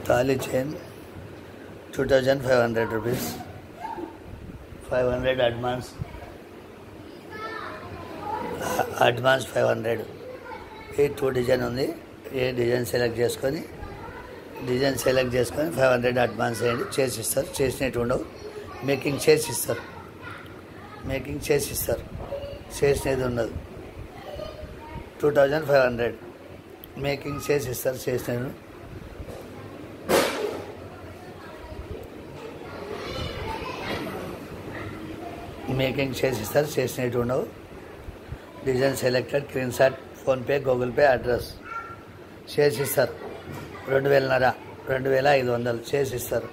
Thali chain 2500 rupees, 500 advance 500. ఈ 2 design ఉంది. ఏ design select చేసుకొని 500 అడ్వాన్స్ వేయండి. చేసిస్తారు. చేసినట్టు ఉండవు. మేకింగ్ చేసిస్తారు. చేసినది ఉండదు. 2500 మేకింగ్ చేసిస్తారు. చేసినది మేకింగ్ చేసిస్తారు. చేసినట్టు ఉండవు. Design selected, screen shot, PhonePe, Google pay, address చేసిస్తారు. 2500 చేసిస్తారు.